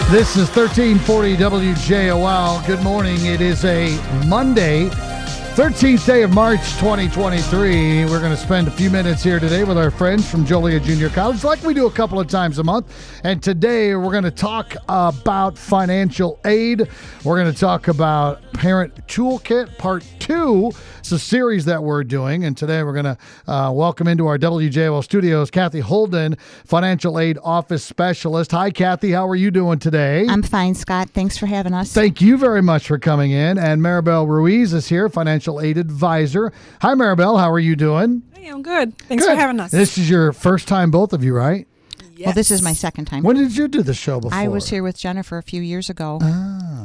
This is 1340 WJOL. Good morning. It is a Monday, 13th day of March 2023. We're going to spend a few minutes here today with our friends from Joliet Junior College, like we do a couple of times a month. And today we're going to talk about financial aid. We're going to talk about Parent Toolkit Part 2. It's a series that we're doing. And today we're going to welcome into our WJOL studios Kathy Holden, Financial Aid Office Specialist. Hi, Kathy. How are you doing today? I'm fine, Scott. Thanks for having us. Thank you very much for coming in. And Maribel Ruiz is here, Financial Aid Advisor. Hi, Maribel. How are you doing? Hey, I'm good. Thanks for having us. This is your first time, both of you, right? Yes. Well, this is my second time. When did you do the show before? I was here with Jennifer a few years ago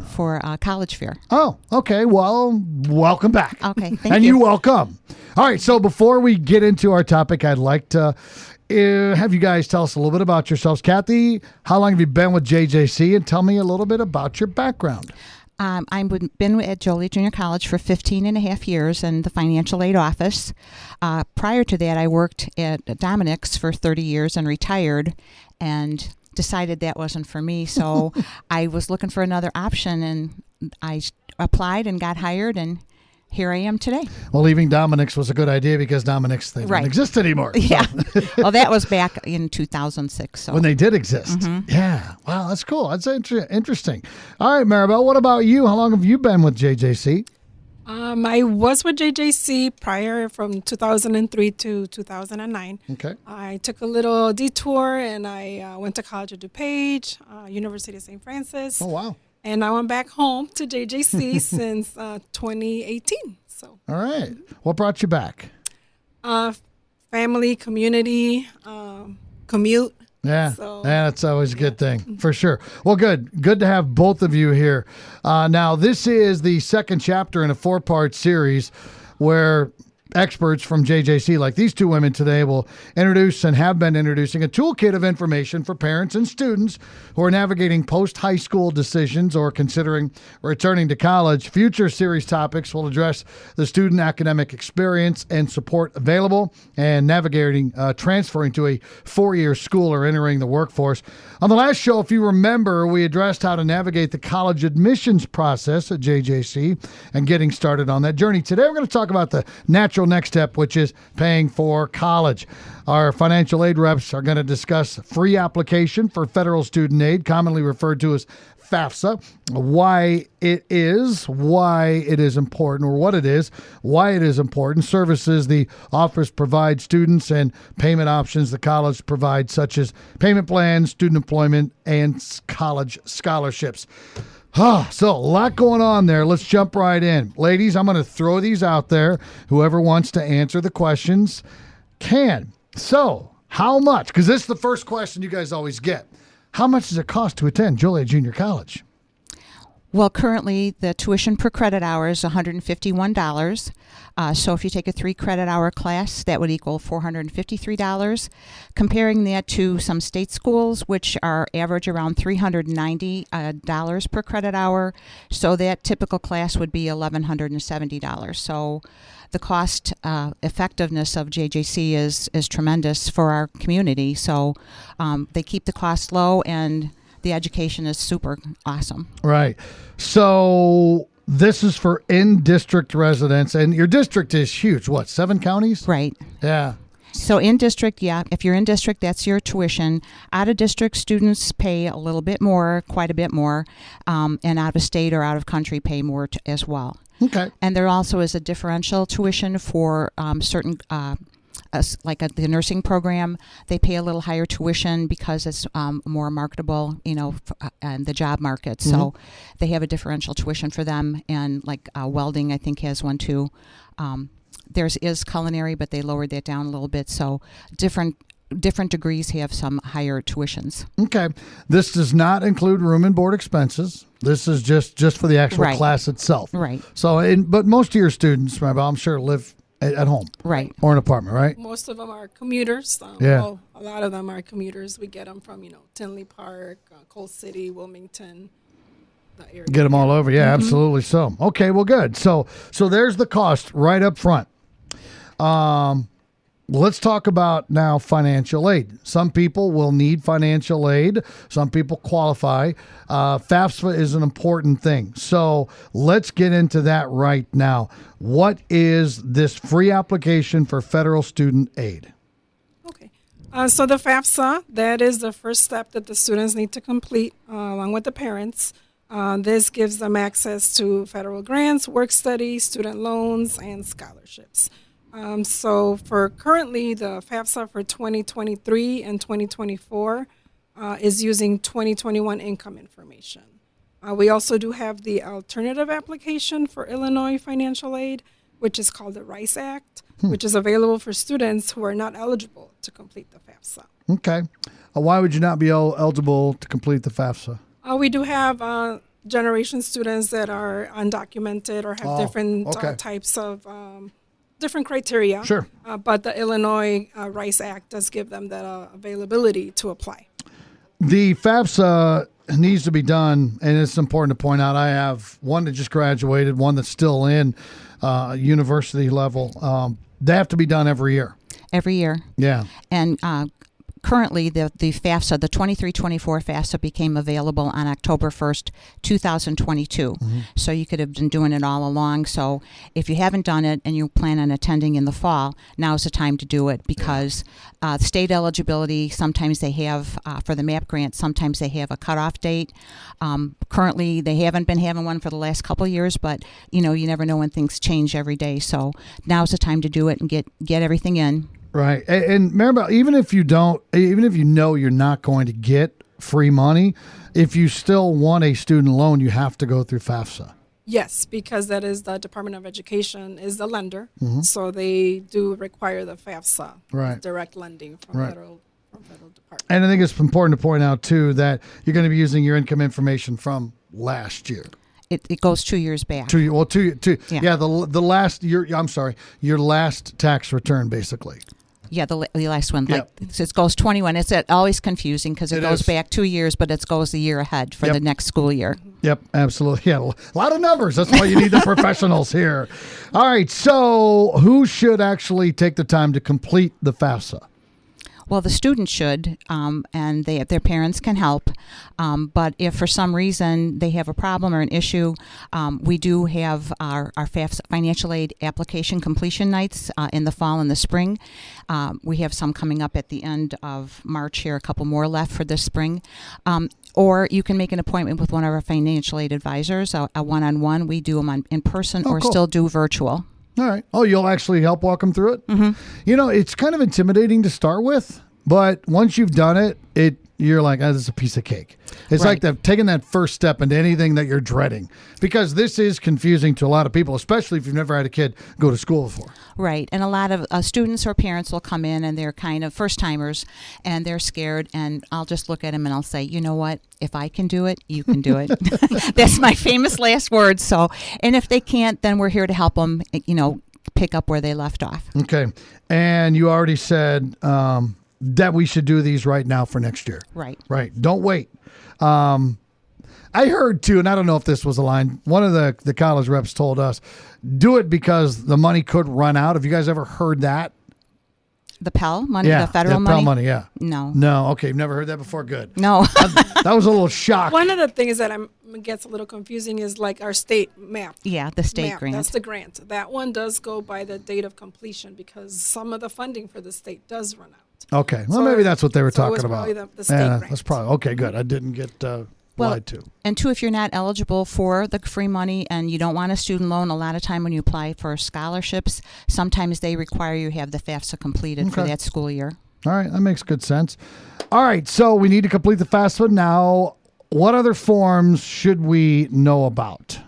for college fair. Oh, okay. Well, welcome back. Okay, thank and you. you're welcome. All right, so before we get into our topic, I'd like to have you guys tell us a little bit about yourselves. Kathy, how long have you been with JJC? And tell me a little bit about your background. I've been at Joliet Junior College for 15 and a half years in the financial aid office. Prior to that, I worked at Dominic's for 30 years and retired and decided that wasn't for me. So I was looking for another option, and I applied and got hired, and here I am today. Well, leaving Dominic's was a good idea because Dominic's, they don't exist anymore. Yeah. Well, that was back in 2006. So. When they did exist. Mm-hmm. Yeah. Wow, that's cool. That's interesting. All right, Maribel, what about you? How long have you been with JJC? I was with JJC prior from 2003 to 2009. Okay. I took a little detour and I went to College of DuPage, University of St. Francis. Oh, wow. And I went back home to JJC since 2018. So. All right. What brought you back? Family, community, commute. Yeah, so, that's always a good thing, for sure. Well, good. Good to have both of you here. Now, this is the second chapter in a 4-part series where experts from JJC, like these two women today, will introduce and have been introducing a toolkit of information for parents and students who are navigating post-high school decisions or considering returning to college. Future series topics will address the student academic experience and support available and navigating transferring to a 4-year school or entering the workforce. On the last show, if you remember, we addressed how to navigate the college admissions process at JJC and getting started on that journey. Today, we're going to talk about the natural next step, which is paying for college. Our financial aid reps are going to discuss free application for federal student aid, commonly referred to as FAFSA, why it is important, or what it is, why it is important, services the office provides students, and payment options the college provides, such as payment plans, student employment, and college scholarships. So a lot going on there. Let's jump right in. Ladies, I'm going to throw these out there. Whoever wants to answer the questions can. So how much? Because this is the first question you guys always get. How much does it cost to attend Joliet Junior College? Well, currently the tuition per credit hour is $151. So if you take a 3-credit-hour class, that would equal $453. Comparing that to some state schools, which are average around $390 per credit hour, so that typical class would be $1,170. So the cost effectiveness of JJC is tremendous for our community. So they keep the cost low, and the education is super awesome. Right. So this is for in-district residents, and your district is huge. What, 7 counties? Right. Yeah. So in district, yeah, if you're in district, that's your tuition. Out of district, students pay a little bit more, quite a bit more, and out of state or out of country pay more as well. Okay. And there also is a differential tuition for certain like the nursing program. They pay a little higher tuition because it's more marketable, and the job market. Mm-hmm. So they have a differential tuition for them. And like welding, I think, has one too. Theirs is culinary, but they lowered that down a little bit. So different degrees have some higher tuitions. Okay. This does not include room and board expenses. This is just for the actual class itself. Right. So, but most of your students, I'm sure, live at home. Right. Or an apartment, right? Most of them are commuters. Yeah. Well, a lot of them are commuters. We get them from, Tinley Park, Coal City, Wilmington, the area. Get them all over. Yeah, mm-hmm. Absolutely so. Okay, well, good. So there's the cost right up front. let's talk about now financial aid. Some people will need financial aid. Some people qualify. FAFSA is an important thing. So let's get into that right now. What is this free application for federal student aid? Okay. So the FAFSA, that is the first step that the students need to complete along with the parents. This gives them access to federal grants, work study, student loans, and scholarships. So for currently the FAFSA for 2023 and 2024 is using 2021 income information. We also do have the alternative application for Illinois financial aid, which is called the RICE Act, which is available for students who are not eligible to complete the FAFSA. Okay. Why would you not be eligible to complete the FAFSA? We do have generation students that are undocumented or have different types of different criteria. Sure. But the Illinois RICE Act does give them that availability to apply. The FAFSA needs to be done, and it's important to point out I have one that just graduated, one that's still in university level. They have to be done every year. Every year. Yeah. And currently, the FAFSA, the 23-24 FAFSA became available on October 1st, 2022. So you could have been doing it all along. So if you haven't done it and you plan on attending in the fall, now's the time to do it because state eligibility, sometimes they have, for the MAP grant, sometimes they have a cutoff date. Currently, they haven't been having one for the last couple of years, but, you never know when things change every day. So now's the time to do it and get everything in. Right. And remember, even if you know you're not going to get free money, if you still want a student loan, you have to go through FAFSA. Yes, because that is the Department of Education is the lender. So they do require the FAFSA, right, direct lending from federal department. And I think it's important to point out, too, that you're going to be using your income information from last year. It goes 2 years back. The last year. I'm sorry, your last tax return, basically. Yeah, the last one. So it goes 21. It's always confusing because it goes back 2 years, but it goes a year ahead for the next school year. Yep, absolutely. Yeah, a lot of numbers. That's why you need the professionals here. All right, so who should actually take the time to complete the FAFSA? Well, the student should, and their parents can help. But if for some reason they have a problem or an issue, we do have our FAFSA financial aid application completion nights in the fall and the spring. We have some coming up at the end of March here, a couple more left for this spring. Or you can make an appointment with one of our financial aid advisors, a one-on-one. We do them in person or still do virtual. All right. Oh, you'll actually help walk them through it? Mm-hmm. It's kind of intimidating to start with, but once you've done it, you're like, this is a piece of cake. It's like taking that first step into anything that you're dreading, because this is confusing to a lot of people, especially if you've never had a kid go to school before. Right. And a lot of students or parents will come in and they're kind of first-timers and they're scared, and I'll just look at them and I'll say, you know what? If I can do it, you can do it. That's my famous last words. So, and if they can't, then we're here to help them, pick up where they left off. Okay. And you already said that we should do these right now for next year. Right. Right. Don't wait. I heard too, and I don't know if this was a line, one of the college reps told us, do it because the money could run out. Have you guys ever heard that? The Pell money, the federal money? Pell money, yeah. No. Okay, you've never heard that before? Good. No. That was a little shock. One of the things that gets a little confusing is like our state MAP. Yeah, the state grant. That's the grant. That one does go by the date of completion because some of the funding for the state does run out. Okay. Well, maybe that's what they were talking about. The state grant. That's probably, okay, good. I didn't get lied to. And two, if you're not eligible for the free money and you don't want a student loan, a lot of time when you apply for scholarships, sometimes they require you have the FAFSA completed for that school year. All right, that makes good sense. All right, so we need to complete the FAFSA now. What other forms should we know about?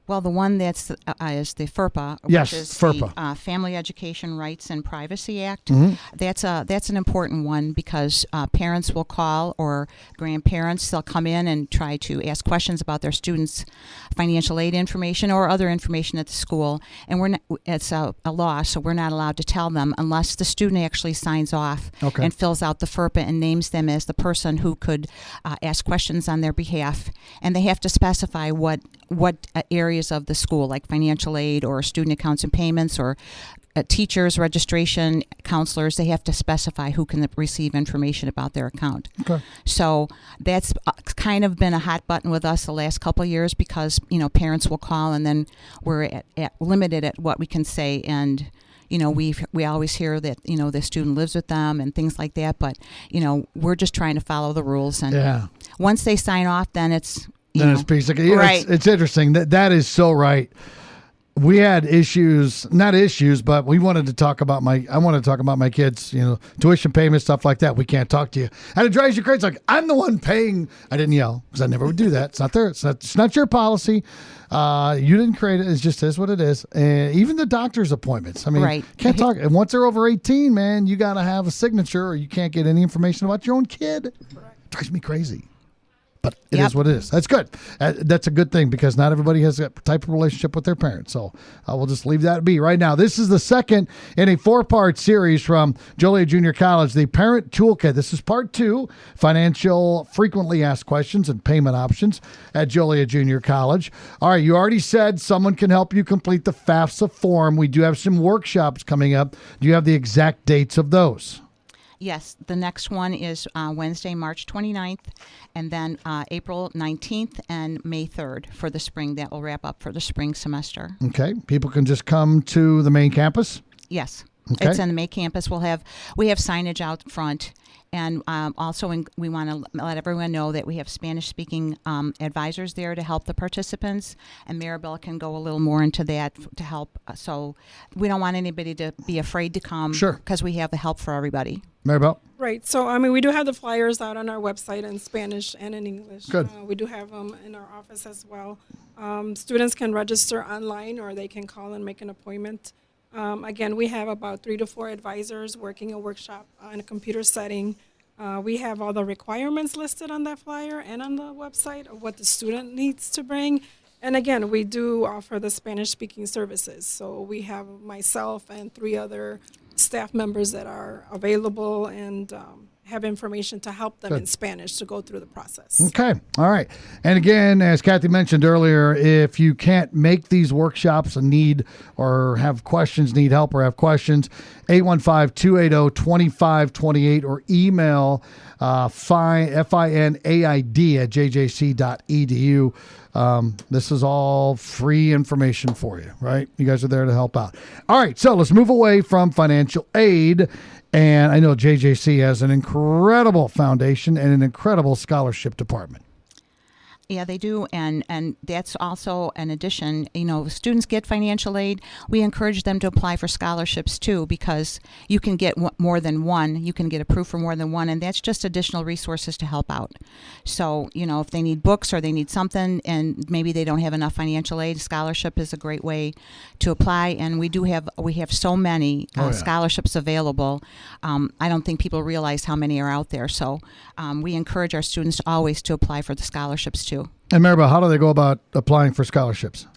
Well, the one that's is the FERPA, yes, which is FERPA. The Family Education Rights and Privacy Act. Mm-hmm. That's an important one because parents will call, or grandparents, they'll come in and try to ask questions about their students' financial aid information or other information at the school, and it's a law, so we're not allowed to tell them unless the student actually signs off and fills out the FERPA and names them as the person who could ask questions on their behalf, and they have to specify what areas of the school, like financial aid or student accounts and payments or teachers, registration, counselors, they have to specify who can receive information about their account. Okay. So that's kind of been a hot button with us the last couple of years because, parents will call and then we're limited at what we can say. And, we always hear that, the student lives with them and things like that. But, we're just trying to follow the rules. And once they sign off, then it's, it's basically, right. It's interesting. That is so right. We had not issues, but we wanted to talk about I wanted to talk about my kids, tuition payment, stuff like that. We can't talk to you. And it drives you crazy. Like, I'm the one paying. I didn't yell because I never would do that. It's not there. It's not your policy. You didn't create it. It just is what it is. And even the doctor's appointments. I mean, right. Can't talk. And once they're over 18, man, you got to have a signature or you can't get any information about your own kid. Correct. Drives me crazy. But it is what it is. That's good. That's a good thing because not everybody has that type of relationship with their parents. So we'll just leave that be right now. This is the second in a 4-part series from Joliet Junior College, the Parent Toolkit. This is part 2, financial frequently asked questions and payment options at Joliet Junior College. All right, you already said someone can help you complete the FAFSA form. We do have some workshops coming up. Do you have the exact dates of those? Yes, the next one is Wednesday, March 29th, and then April 19th and May 3rd for the spring. That will wrap up for the spring semester. Okay. People can just come to the main campus? Yes. Okay. It's on the main campus. We have signage out front, and also we want to let everyone know that we have Spanish-speaking advisors there to help the participants, and Maribel can go a little more into that to help. So we don't want anybody to be afraid to come. Sure. Because we have the help for everybody. Maribel? Right. So, we do have the flyers out on our website in Spanish and in English. Good. We do have them in our office as well. Students can register online or they can call and make an appointment. Again, we have about 3 to 4 advisors working a workshop in a computer setting. We have all the requirements listed on that flyer and on the website of what the student needs to bring. And again, we do offer the Spanish-speaking services. So we have myself and 3 other staff members that are available and have information to help them in Spanish to go through the process. Okay. All right. And again, as Kathy mentioned earlier, if you can't make these workshops and need or have questions, need help or have questions, 815-280-2528 or email finaid@jjc.edu. This is all free information for you, right? You guys are there to help out. All right, so let's move away from financial aid. And I know JJC has an incredible foundation and an incredible scholarship department. Yeah, they do, and that's also an addition. Students get financial aid. We encourage them to apply for scholarships too, because you can get more than one. You can get approved for more than one, and that's just additional resources to help out. So, if they need books or they need something, and maybe they don't have enough financial aid, scholarship is a great way to apply. And we have so many scholarships available. I don't think people realize how many are out there. So, we encourage our students always to apply for the scholarships too. And Maribel, how do they go about applying for scholarships?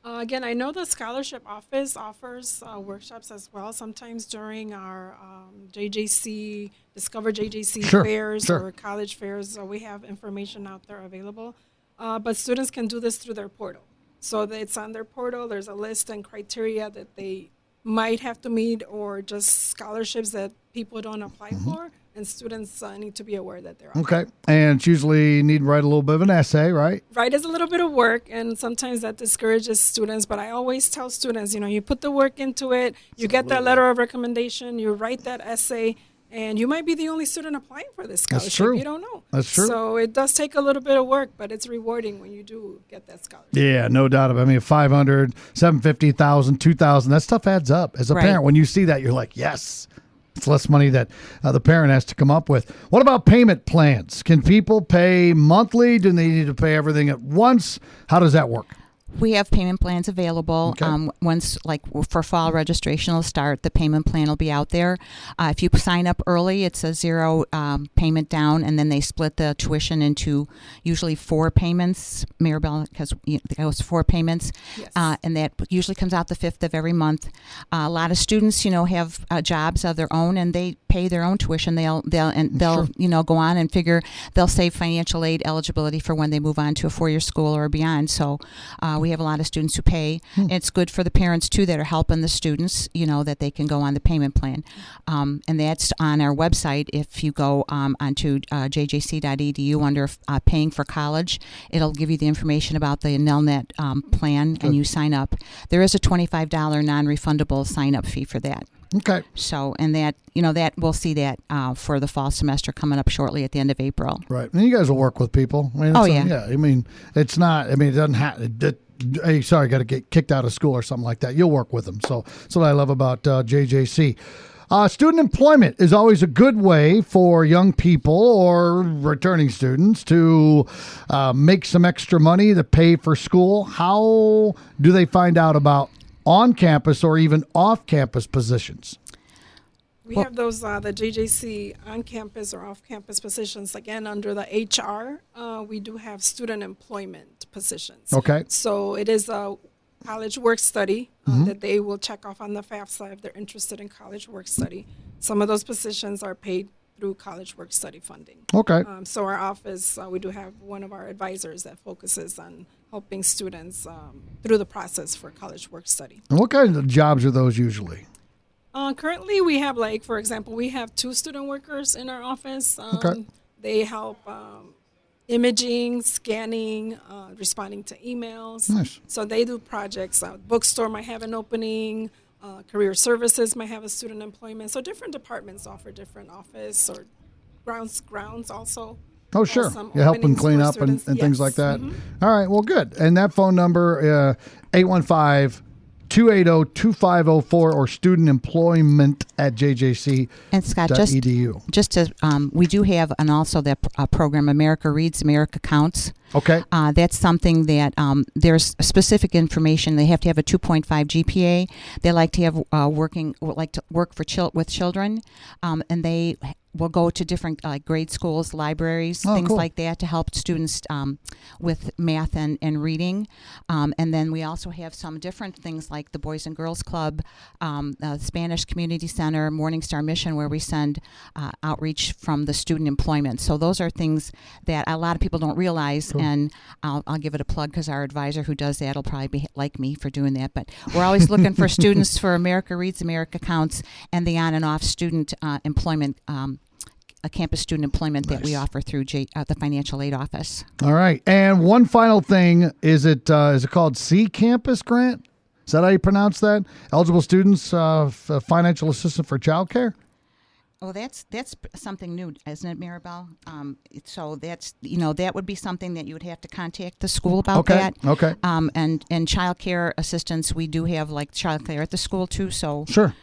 Again, I know the scholarship office offers workshops as well, sometimes during our JJC, Discover JJC fairs or college fairs. We have information out there available. But students can do this through their portal. So it's on their portal. There's a list and criteria that they might have to meet or just scholarships that people don't apply for. And students need to be aware that they're okay. And it's usually need to write a little bit of an essay, right? Right, is a little bit of work, and sometimes that discourages students. But I always tell students, you put the work into it, you get that letter of recommendation, you write that essay, and you might be the only student applying for this scholarship. That's true. You don't know. That's true. So it does take a little bit of work, but it's rewarding when you do get that scholarship. Yeah, no doubt about it. I mean, 500, 750, 1,000, 2,000, that stuff adds up. As a parent, when you see that, you're like, yes. It's less money that the parent has to come up with. What about payment plans? Can people pay monthly? Do they need to pay everything at once? How does that work? We have payment plans available. Okay. Once, like for fall registration will start, the payment plan will be out there. If you sign up early, it's a 0 payment down, and then they split the tuition into usually 4 payments. Maribel, because it goes 4 payments, Yes. And that usually comes out the 5th of every month. A lot of students, have jobs of their own, and they pay their own tuition, they'll Sure. go on and figure they'll save financial aid eligibility for when they move on to a 4-year school or beyond. So we have a lot of students who pay. It's good for the parents too that are helping the students, that they can go on the payment plan. And that's on our website. If you go onto jjc.edu under paying for college, it'll give you the information about the Nelnet plan, and you sign up. There is a $25 non-refundable sign-up fee for that. Okay. So, and that, that we'll see that for the fall semester coming up shortly at the end of April. Right. And you guys will work with people. I mean, yeah. I mean, it's not, it doesn't have, hey, sorry, got to get kicked out of school or something like that. You'll work with them. So that's what I love about JJC. Student employment is always a good way for young people or returning students to make some extra money to pay for school. How do they find out about on-campus or even off-campus positions? We have those, the JJC on-campus or off-campus positions. Again, under the HR, we do have student employment positions. Okay. So it is a college work study that they will check off on the FAFSA if they're interested in college work study. Some of those positions are paid through college work study funding. Okay. So our office, we do have one of our advisors that focuses on helping students through the process for college work study. And what kind of jobs are those usually? Currently, we have, for example, we have 2 student workers in our office. Okay. They help imaging, scanning, responding to emails. Nice. So they do projects. Bookstore might have an opening. Career services might have a student employment. So different departments offer different office or grounds also. Oh, sure. Some You help them openings clean for up and students. things like that. All right. Well, good. And that phone number, 815-280-2504 or studentemployment at jjc.edu. And Scott, just to, we do have, and also that program, America Reads, America Counts. Okay. That's something that there's specific information. They have to have a 2.5 GPA. They like to have work with children, and they will go to different grade schools, libraries, things cool. like that to help students with math and reading. And then we also have some different things like the Boys and Girls Club, Spanish Community Center, Morning Star Mission, where we send outreach from the student employment. So those are things that a lot of people don't realize. Cool. And I'll give it a plug because our advisor who does that will probably be like me for doing that. But we're always looking for students for America Reads, America Counts, and the on and off student employment, a campus student employment that we offer through the financial aid office. All right. And one final thing, is it called C Campus Grant? Is that how you pronounce that? Eligible students, financial assistance for childcare? Oh, that's something new, isn't it, Maribel? So that's, that would be something that you would have to contact the school about that. Okay. And child care assistance, we do have child care at the school too. So Sure.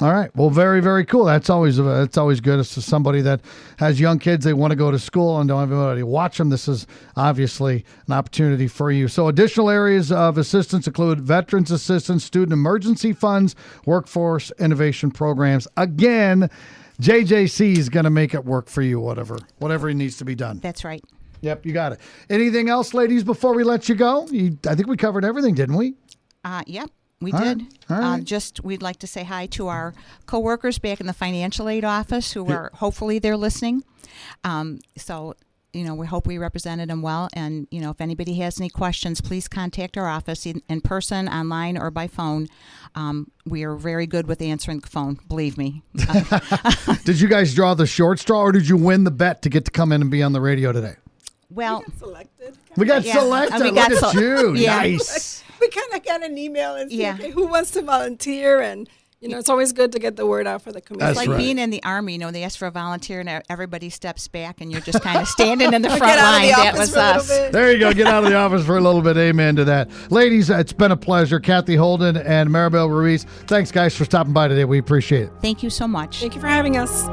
All right. Well, very, very cool. That's always good. It's just somebody that has young kids. They want to go to school and don't have anybody to watch them. This is obviously an opportunity for you. So additional areas of assistance include veterans assistance, student emergency funds, workforce innovation programs. Again, JJC is going to make it work for you, whatever needs to be done. that's right. Yep, you got it. Anything else, ladies, before we let you go? I think we covered everything, didn't we? Yep. We All did. right. We'd like to say hi to our coworkers back in the financial aid office who are hopefully they're listening. So we hope we represented them well. And, if anybody has any questions, please contact our office in person, online, or by phone. We are very good with answering the phone, believe me. Did you guys draw the short straw, or did you win the bet to get to come in and be on the radio today? Well, we got selected. We got selected. we got Look at you. yeah. Nice. We kind of got an email and said, Yeah. okay, who wants to volunteer? And, it's always good to get the word out for the community. It's That's like right. being in the Army, they ask for a volunteer and everybody steps back and you're just kind of standing in the Get front out of line. the That office was for a little us. bit. There you go. Get out of the office for a little bit. Amen to that. Ladies, it's been a pleasure. Kathy Holden and Maribel Ruiz, thanks, guys, for stopping by today. We appreciate it. Thank you so much. Thank you for having us.